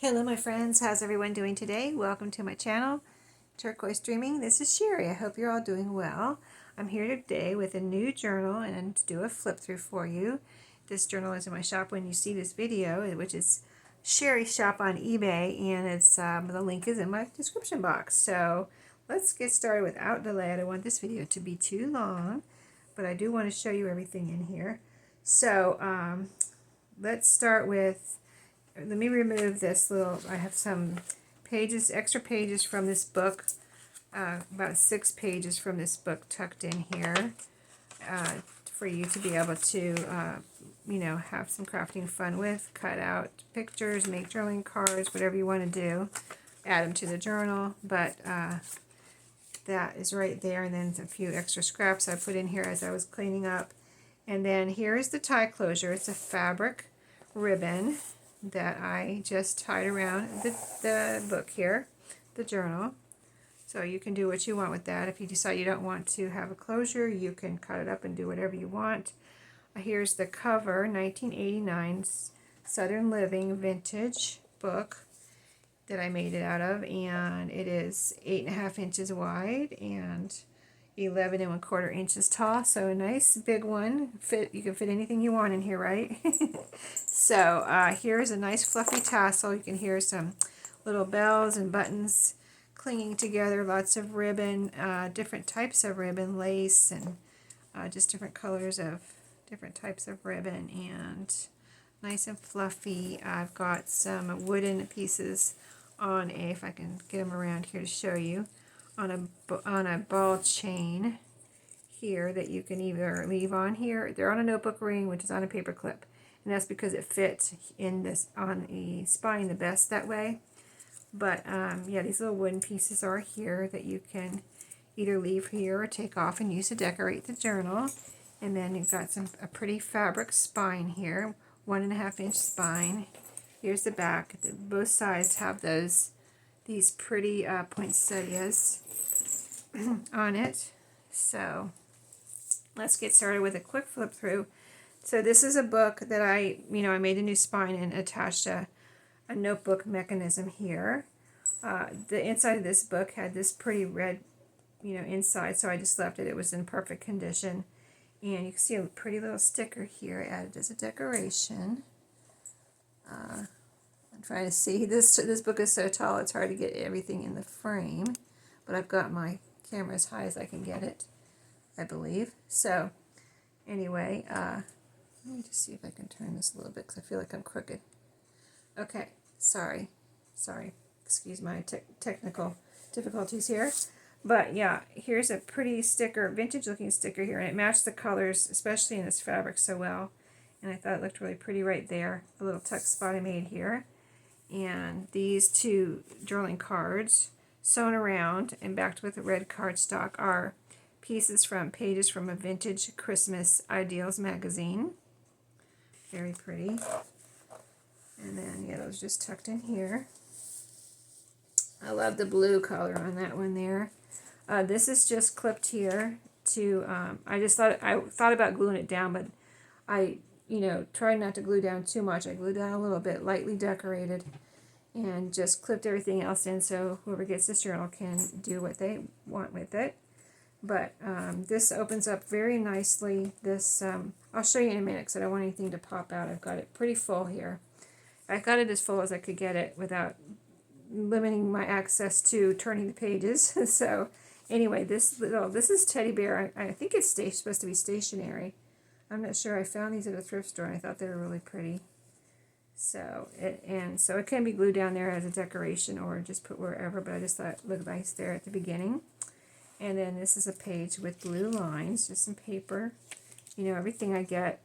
Hello my friends, how's everyone doing today? Welcome to my channel, Turquoise Dreaming. This is Sheree. I hope you're all doing well. I'm here today with a new journal and to do a flip through for you. This journal is in my shop when you see this video, which is Sheree's shop on eBay, and it's the link is in my description box. So let's get started without delay. I don't want this video to be too long, but I do want to show you everything in here. So let's start with, let me remove this little, I have some pages, extra pages from this book, about 6 pages from this book tucked in here, for you to be able to, have some crafting fun with, cut out pictures, make journaling cards, whatever you want to do, add them to the journal, but that is right there, and then a few extra scraps I put in here as I was cleaning up. And then here is the tie closure. It's a fabric ribbon that I just tied around the book here, the journal. So you can do what you want with that. If you decide you don't want to have a closure, you can cut it up and do whatever you want. Here's the cover, 1989 Southern Living vintage book that I made it out of, and it is 8.5 inches wide and 11 1/4 inches tall, so a nice big one. You can fit anything you want in here, right? So here's a nice fluffy tassel. You can hear some little bells and buttons clinging together, lots of ribbon, different types of ribbon, lace, and just different colors of different types of ribbon, and nice and fluffy. I've got some wooden pieces on a, if I can get them around here to show you, on a ball chain here that you can either leave on here. They're on a notebook ring, which is on a paper clip, and that's because it fits in this on a spine the best that way. But yeah, these little wooden pieces are here that you can either leave here or take off and use to decorate the journal. And then you've got a pretty fabric spine here, 1.5 inch spine. Here's the back. Both sides have these pretty poinsettias on it. So let's get started with a quick flip through. So this is a book that I made a new spine and attached a notebook mechanism here. The inside of this book had this pretty red, inside, so I just left it. It was in perfect condition. And you can see a pretty little sticker here added as a decoration. I'm trying to see. This book is so tall it's hard to get everything in the frame, but I've got my camera as high as I can get it, I believe. So anyway, let me just see if I can turn this a little bit because I feel like I'm crooked. Okay, sorry, excuse my technical difficulties here. But yeah, here's a pretty sticker, vintage looking sticker here, and it matched the colors, especially in this fabric, so well. And I thought it looked really pretty right there. A little tuck spot I made here. And these 2 journaling cards sewn around and backed with a red cardstock are pages from a vintage Christmas Ideals magazine. Very pretty. And then, yeah, those just tucked in here. I love the blue color on that one there. This is just clipped here to, I thought about gluing it down, but I, tried not to glue down too much. I glued down a little bit, lightly decorated, and just clipped everything else in so whoever gets this journal can do what they want with it. But this opens up very nicely. This, I'll show you in a minute because I don't want anything to pop out. I've got it pretty full here. I got it as full as I could get it without limiting my access to turning the pages. So anyway, this is Teddy Bear. I think it's supposed to be stationary. I'm not sure. I found these at a thrift store and I thought they were really pretty. So it can be glued down there as a decoration or just put wherever, but I just thought it looked nice there at the beginning. And then this is a page with blue lines, just some paper. Everything I get,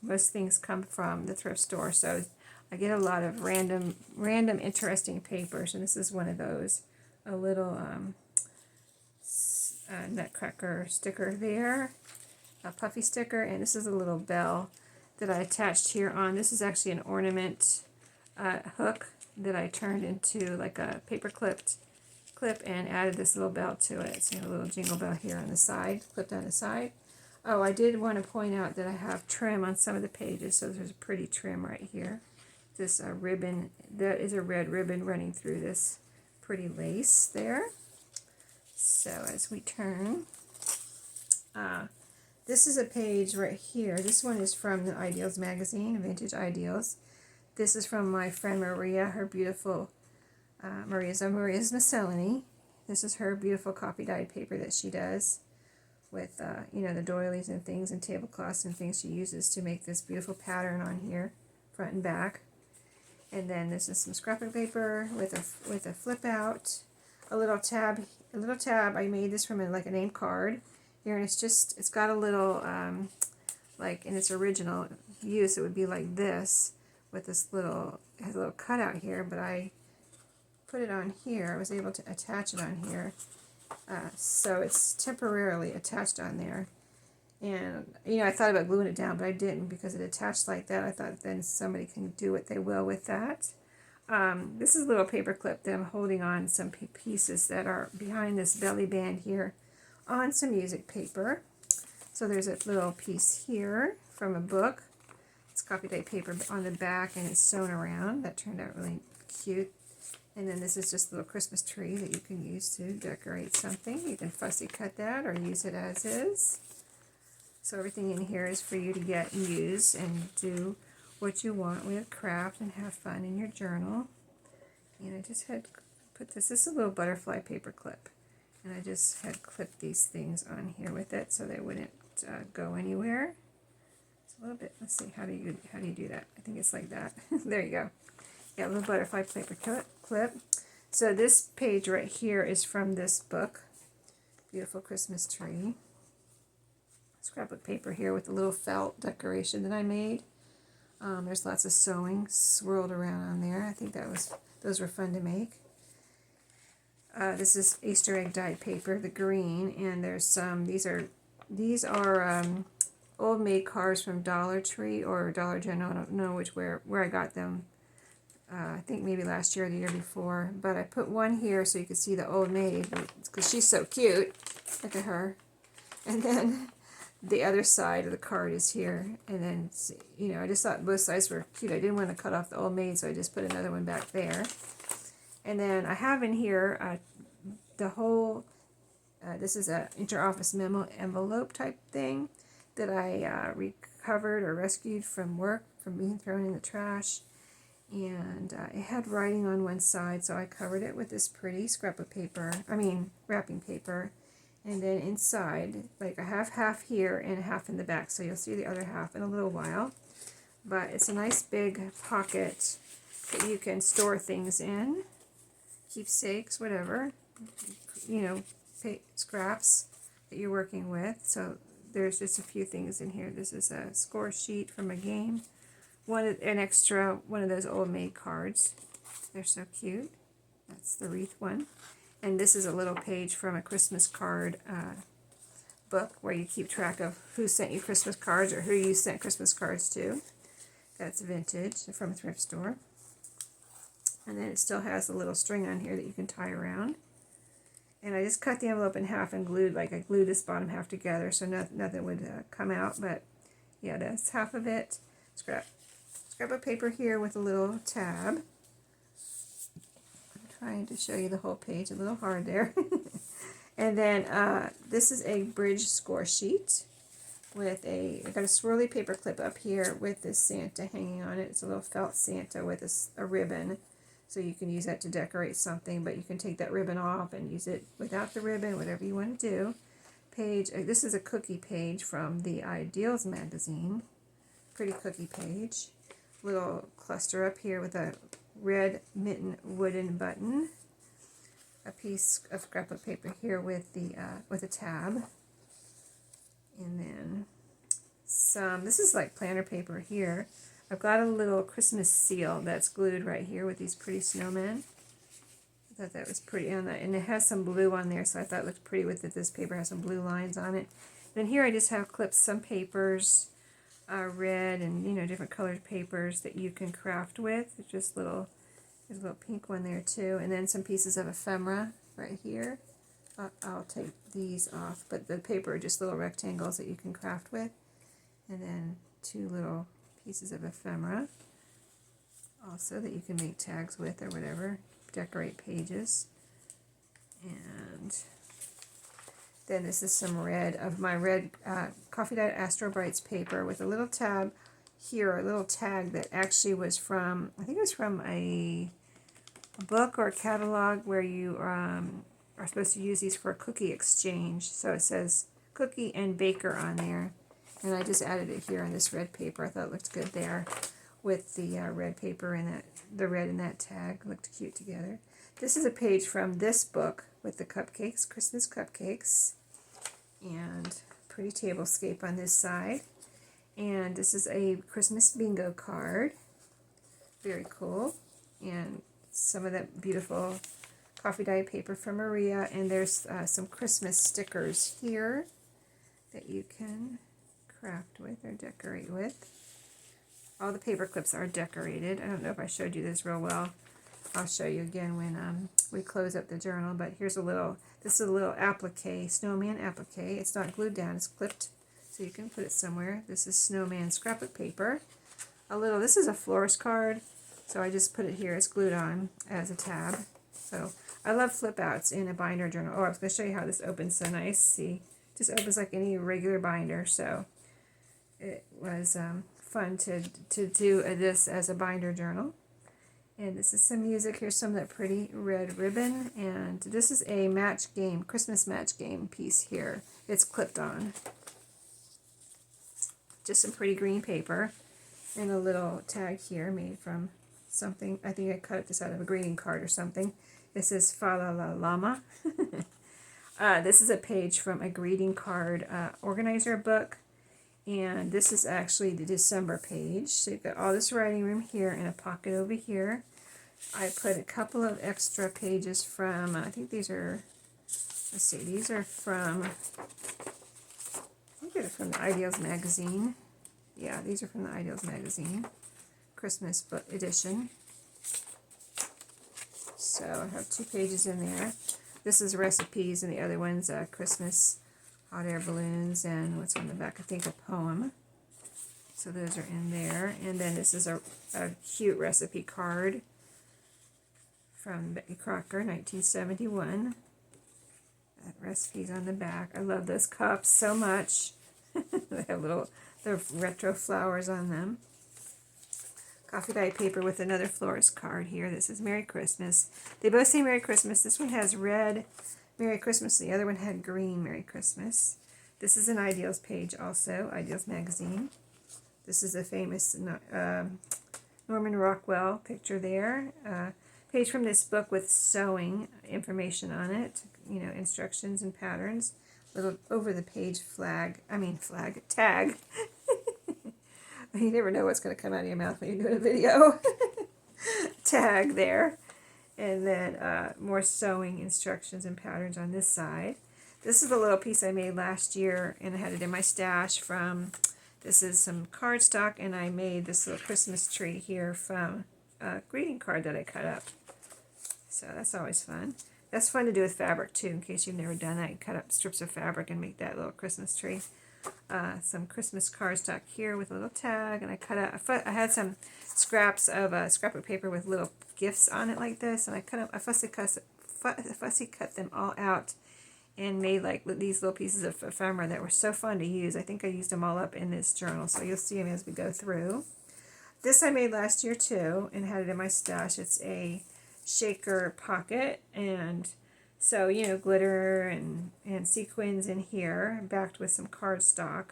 most things come from the thrift store, so I get a lot of random interesting papers, and this is one of those. A little nutcracker sticker there, a puffy sticker, and this is a little bell that I attached here on. This is actually an ornament hook that I turned into like a paper clip and added this little bell to it. So you have a little jingle bell here on the side, clipped on the side. Oh, I did want to point out that I have trim on some of the pages, so there's a pretty trim right here. this ribbon. That is a red ribbon running through this pretty lace there. So as we turn, this is a page right here. This one is from the Ideals magazine, Vintage Ideals. This is from my friend Maria, her beautiful Maria's Miscellany. This is her beautiful copy dyed paper that she does with, you know, the doilies and things and tablecloths and things she uses to make this beautiful pattern on here, front and back. And then this is some scrapbook paper with a flip out, a little tab. I made this from like a name card here, and it's got a little like in its original use it would be like this with this little, it has a little cutout here, but I put it on here. I was able to attach it on here, so it's temporarily attached on there. And you know, I thought about gluing it down, but I didn't because it attached like that. I thought then somebody can do what they will with that. This is a little paper clip that I'm holding on some pieces that are behind this belly band here on some music paper. So there's a little piece here from a book. It's copy dyed paper on the back and it's sewn around. That turned out really cute. And then this is just a little Christmas tree that you can use to decorate something. You can fussy cut that or use it as is. So everything in here is for you to get and use and do what you want with, craft and have fun in your journal. And I just had put this is a little butterfly paper clip. And I just had clipped these things on here with it so they wouldn't go anywhere. It's a little bit, let's see, how do you do that? I think it's like that. There you go. Yeah, a little butterfly paper clip. So this page right here is from this book, Beautiful Christmas Tree. Scrapbook paper here with a little felt decoration that I made. There's lots of sewing swirled around on there. I think those were fun to make. This is Easter egg dyed paper, the green, and there's some. These are old made cards from Dollar Tree or Dollar General. I don't know where I got them. I think maybe last year or the year before. But I put one here so you can see the old maid because she's so cute. Look at her. And then the other side of the card is here. And then, you know, I just thought both sides were cute. I didn't want to cut off the old maid, so I just put another one back there. And then I have in here the whole, this is a interoffice memo envelope type thing that I recovered or rescued from work, from being thrown in the trash. And it had writing on one side, so I covered it with this pretty scrapbook paper, wrapping paper. And then inside, like I have half here and half in the back, so you'll see the other half in a little while. But it's a nice big pocket that you can store things in, keepsakes, whatever, you know, scraps that you're working with. So there's just a few things in here. This is a score sheet from a game. An extra one of those old maid cards. They're so cute. That's the wreath one. And this is a little page from a Christmas card book where you keep track of who sent you Christmas cards or who you sent Christmas cards to. That's vintage from a thrift store. And then it still has a little string on here that you can tie around. And I just cut the envelope in half and glued, like I glued this bottom half together so nothing would come out. But yeah, that's half of it. Scrapbook paper here with a little tab. I'm trying to show you the whole page, a little hard there. And then this is a bridge score sheet with I got a swirly paper clip up here with this Santa hanging on it. It's a little felt Santa with a ribbon. So you can use that to decorate something, but you can take that ribbon off and use it without the ribbon, whatever you want to do. This is a cookie page from the Ideals magazine. Pretty cookie page. Little cluster up here with a red mitten wooden button. A piece of scrapbook paper here with a tab. And then some, this is like planner paper here. I've got a little Christmas seal that's glued right here with these pretty snowmen. I thought that was pretty on that, and it has some blue on there, so I thought it looked pretty with it. This paper has some blue lines on it. Then here I just have clipped some papers, red and different colored papers that you can craft with. It's just there's a little pink one there too, and then some pieces of ephemera right here. I'll take these off, but the paper are just little rectangles that you can craft with, and then two little pieces of ephemera also that you can make tags with or whatever, decorate pages. And then this is some red of my red Coffee Dye Astro Brights paper with a little tab here, a little tag that actually was from, I think it was from a book or a catalog where you are supposed to use these for a cookie exchange. So it says cookie and baker on there. And I just added it here on this red paper. I thought it looked good there with the red paper and that, the red and that tag looked cute together. This is a page from this book with the cupcakes, Christmas cupcakes, and pretty tablescape on this side. And this is a Christmas bingo card. Very cool. And some of that beautiful coffee dye paper from Maria. And there's some Christmas stickers here that you can craft with or decorate with. All the paper clips are decorated. I don't know if I showed you this real well. I'll show you again when we close up the journal. But here's a little, this is a little applique, snowman applique. It's not glued down, it's clipped, so you can put it somewhere. This is snowman scrapbook paper. A little, this is a florist card, so I just put it here. It's glued on as a tab. So I love flip outs in a binder journal. Oh, I was going to show you how this opens so nice. See, it just opens like any regular binder. So it was fun to do this as a binder journal. And this is some music. Here's some of that pretty red ribbon. And this is a match game, Christmas match game piece here. It's clipped on. Just some pretty green paper. And a little tag here made from something. I think I cut this out of a greeting card or something. This is Fa La La Llama. This is a page from a greeting card organizer book. And this is actually the December page. So you've got all this writing room here and a pocket over here. I put a couple of extra pages from, I think these are, let's see, these are from, I think they're from the Ideals magazine. Yeah, these are from the Ideals magazine, Christmas book edition. So I have 2 pages in there. This is recipes, and the other one's Christmas hot air balloons, and what's on the back, I think a poem. So those are in there. And then this is a cute recipe card from Betty Crocker, 1971. That recipe's on the back. I love those cups so much. They have little, they're retro flowers on them. Coffee dye paper with another florist card here. This is Merry Christmas. They both say Merry Christmas. This one has red Merry Christmas. The other one had green Merry Christmas. This is an Ideals page also, Ideals magazine. This is a famous Norman Rockwell picture there. Page from this book with sewing information on it. You know, instructions and patterns. Little over the page tag. You never know what's going to come out of your mouth when you're doing a video. Tag there. And then more sewing instructions and patterns on this side. This is the little piece I made last year, and I had it in my stash from, this is some cardstock, and I made this little Christmas tree here from a greeting card that I cut up. So that's always fun. That's fun to do with fabric too, in case you've never done that. You cut up strips of fabric and make that little Christmas tree. Some Christmas cardstock here with a little tag, and I cut out, I had some scraps of scrapbook paper with little gifts on it like this, and I fussy cut them all out and made like these little pieces of ephemera that were so fun to use. I think I used them all up in this journal, so you'll see them as we go through. This I made last year too, and had it in my stash. It's a shaker pocket, and so, you know, glitter and sequins in here, backed with some cardstock,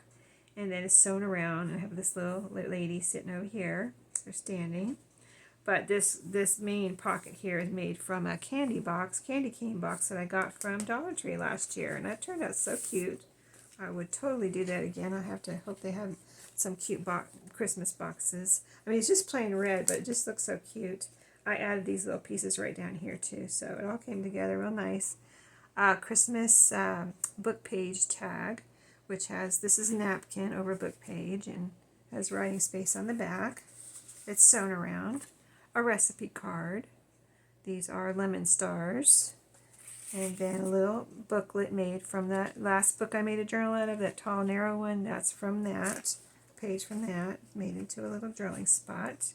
and then it's sewn around. And I have this little lady sitting over here, or standing. But this main pocket here is made from a candy cane box that I got from Dollar Tree last year, and that turned out so cute. I would totally do that again. I have to hope they have some cute Christmas boxes. I mean, it's just plain red, but it just looks so cute. I added these little pieces right down here too, so it all came together real nice. Christmas book page tag, which has, this is a napkin over a book page and has writing space on the back. It's sewn around. A recipe card. These are lemon stars. And then a little booklet made from that last book I made a journal out of, that tall, narrow one. That's from that. Page from that, made into a little journaling spot.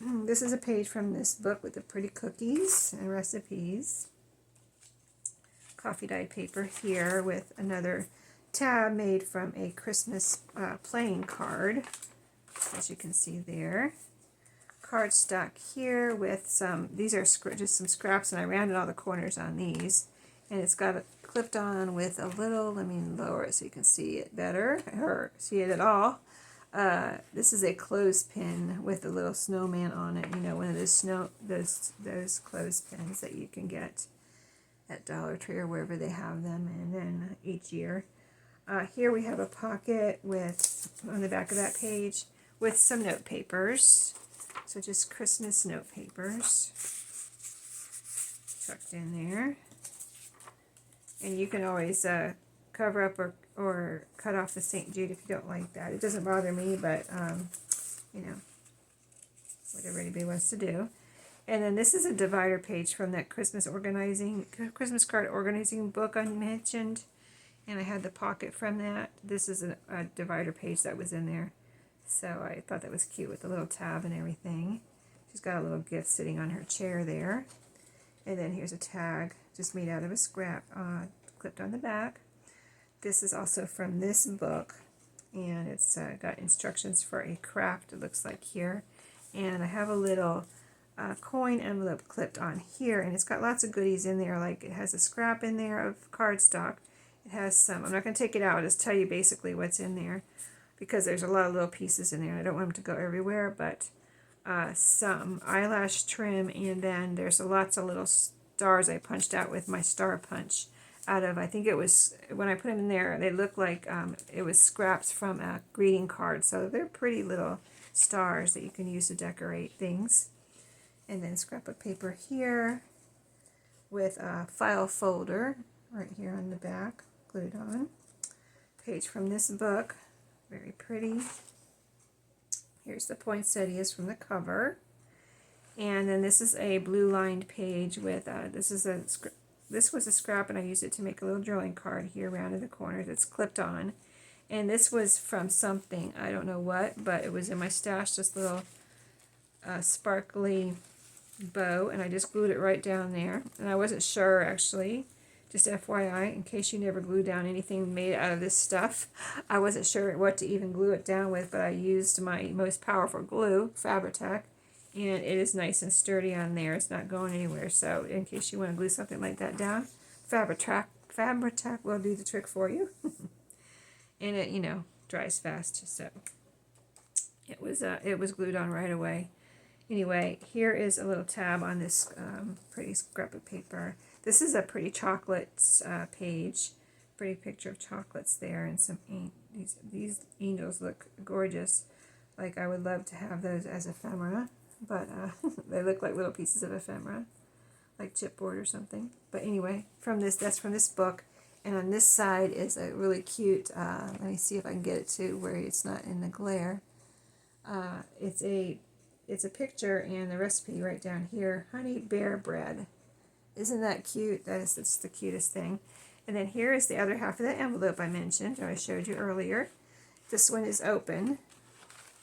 This is a page from this book with the pretty cookies and recipes. Coffee dyed paper here with another tab made from a Christmas playing card, as you can see there. Cardstock here with some, these are just some scraps, and I rounded all the corners on these. And it's got it clipped on with a little, let me lower it so you can see it better, or see it at all. This is a clothespin with a little snowman on it. You know, one of those clothespins that you can get at Dollar Tree or wherever they have them, and then each year. Here we have a pocket with, on the back of that page, with some note papers. So just Christmas note papers tucked in there. And you can always cover up or cut off the St. Jude if you don't like that. It doesn't bother me, but, you know, whatever anybody wants to do. And then this is a divider page from that Christmas card organizing book I mentioned. And I had the pocket from that. This is a divider page that was in there. So I thought that was cute with the little tab and everything. She's got a little gift sitting on her chair there. And then here's a tag just made out of a scrap clipped on the back. This is also from this book. And it's got instructions for a craft, it looks like here. And I have a little coin envelope clipped on here. And it's got lots of goodies in there. Like it has a scrap in there of cardstock. It has some, I'm not going to take it out, I'll just tell you basically what's in there, because there's a lot of little pieces in there, and I don't want them to go everywhere, but some eyelash trim, and then there's lots of little stars I punched out with my star punch out of, I think it was, when I put them in there, they look like it was scraps from a greeting card, so they're pretty little stars that you can use to decorate things. And then scrapbook paper here with a file folder right here on the back, glued on. Page from this book, very pretty. Here's the poinsettias from the cover. And then this is a blue lined page with, this was a scrap, and I used it to make a little drawing card here around in the corners. It's clipped on. And this was from something, I don't know what, but it was in my stash, this little sparkly bow, and I just glued it right down there. And I wasn't sure, actually, just FYI, in case you never glue down anything made out of this stuff. I wasn't sure what to even glue it down with, but I used my most powerful glue, Fabri-Tac, and it is nice and sturdy on there. It's not going anywhere, so in case you want to glue something like that down, Fabri-Tac will do the trick for you. And it, you know, dries fast, so it was glued on right away. Anyway, here is a little tab on this pretty scrapbook paper. This is a pretty chocolates page. Pretty picture of chocolates there, and some these angels look gorgeous. Like I would love to have those as ephemera, but they look like little pieces of ephemera, like chipboard or something. But anyway, that's from this book. And on this side is a really cute, let me see if I can get it to where it's not in the glare. It's a picture and the recipe right down here, honey bear bread. Isn't that cute? It's the cutest thing. And then here is the other half of the envelope I mentioned, or I showed you earlier. This one is open.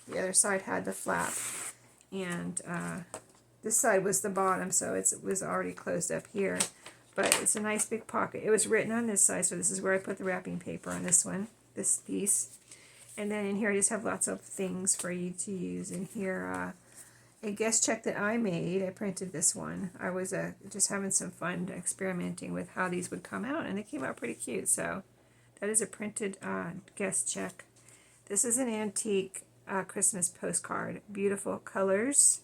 The other side had the flap. And this side was the bottom, so it was already closed up here. But it's a nice big pocket. It was written on this side, so this is where I put the wrapping paper on this one, this piece. And then in here I just have lots of things for you to use. In here, a guest check that I made. I printed this one. I was just having some fun experimenting with how these would come out, and they came out pretty cute. So that is a printed guest check. This is an antique Christmas postcard. Beautiful colors.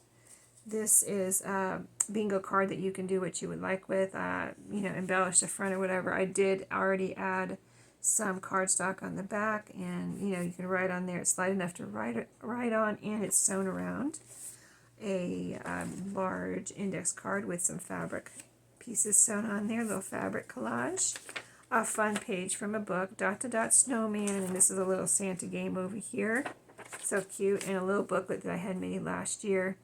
This is a bingo card that you can do what you would like with, you know, embellish the front or whatever. I did already add some cardstock on the back, and you know, you can write on there. It's light enough to write on, and it's sewn around. A large index card with some fabric pieces sewn on there, little fabric collage. A fun page from a book, Dot to Dot Snowman, and this is a little Santa game over here. So cute, and a little booklet that I had made last year.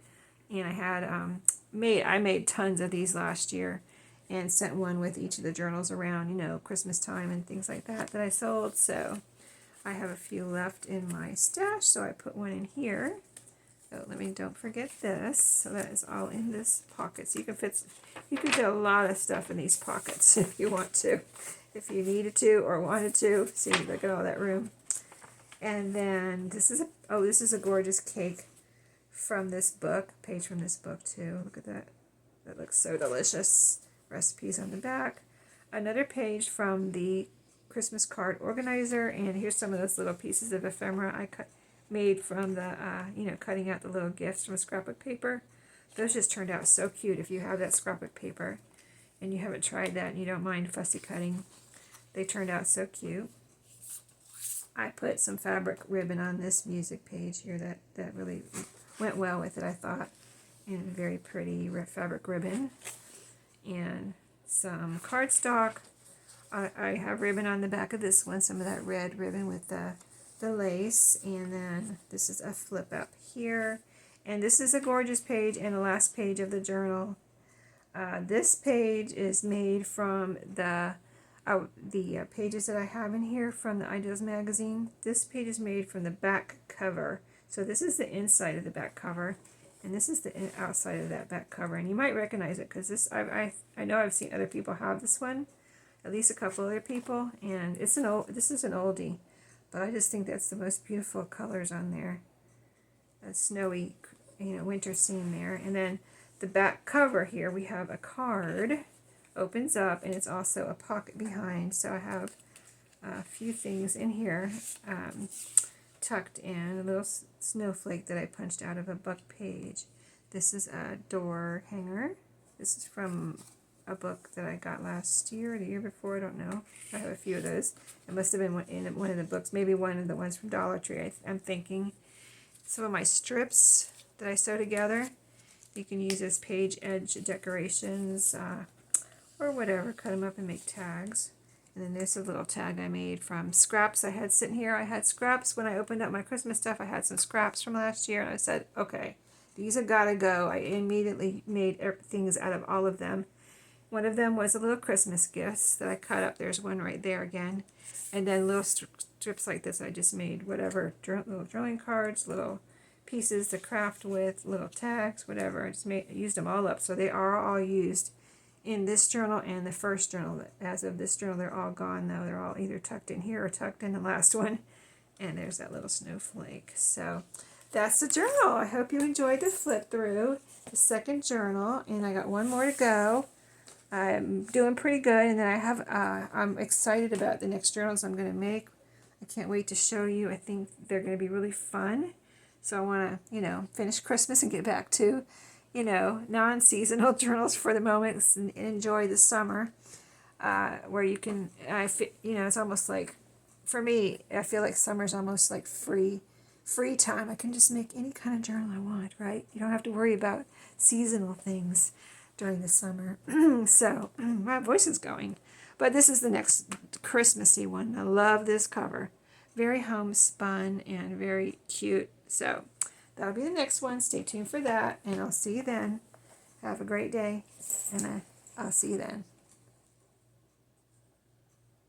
And I had I made tons of these last year, and sent one with each of the journals around, you know, Christmas time and things like that I sold. So I have a few left in my stash, so I put one in here. So don't forget this. So that is all in this pocket. So you can fit a lot of stuff in these pockets if you want to, if you needed to or wanted to. See, look at all that room. And then this is a gorgeous cake from this book, page from this book too. Look at that. That looks so delicious. Recipes on the back. Another page from the Christmas card organizer, and here's some of those little pieces of ephemera I made from the, cutting out the little gifts from scrapbook paper. Those just turned out so cute. If you have that scrapbook paper and you haven't tried that and you don't mind fussy cutting, they turned out so cute. I put some fabric ribbon on this music page here that really went well with it, I thought. And very pretty fabric ribbon. And some cardstock. I have ribbon on the back of this one, some of that red ribbon with the lace. And then this is a flip up here. And this is a gorgeous page and the last page of the journal. This page is made from the pages that I have in here from the Ideals magazine. This page is made from the back cover. So this is the inside of the back cover, and this is the outside of that back cover. And you might recognize it because this I know I've seen other people have this one, at least a couple other people, and this is an oldie, but I just think that's the most beautiful colors on there. A snowy, winter scene there, and then the back cover here we have a card. Opens up, and it's also a pocket behind, so I have a few things in here tucked in. A little snowflake that I punched out of a book page. This is a door hanger. This is from a book that I got last year or the year before, I don't know. I have a few of those. It must have been in one of the books, maybe one of the ones from Dollar Tree, I'm thinking. Some of my strips that I sew together. You can use as page edge decorations, or whatever, cut them up and make tags. And then there's a little tag I made from scraps I had sitting here. I had scraps when I opened up my Christmas stuff. I had some scraps from last year, and I said, okay, these have got to go. I immediately made things out of all of them. One of them was a little Christmas gifts that I cut up. There's one right there again. And then little strips like this I just made, whatever, little drawing cards, little pieces to craft with, little tags, whatever. I just used them all up. So they are all used in this journal and the first journal. As of this journal, they're all gone though. They're all either tucked in here or tucked in the last one. And there's that little snowflake. So that's the journal. I hope you enjoyed the flip through, the second journal, and I got one more to go. I'm doing pretty good, and then I'm excited about the next journals I'm going to make. I can't wait to show you. I think they're going to be really fun. So I want to, finish Christmas and get back to non-seasonal journals for the moment and enjoy the summer, where you can, it's almost like, for me, I feel like summer's almost like free time. I can just make any kind of journal I want, right? You don't have to worry about seasonal things during the summer. So, my voice is going. But this is the next Christmassy one. I love this cover. Very homespun and very cute. So, that'll be the next one. Stay tuned for that, and I'll see you then. Have a great day, and I'll see you then.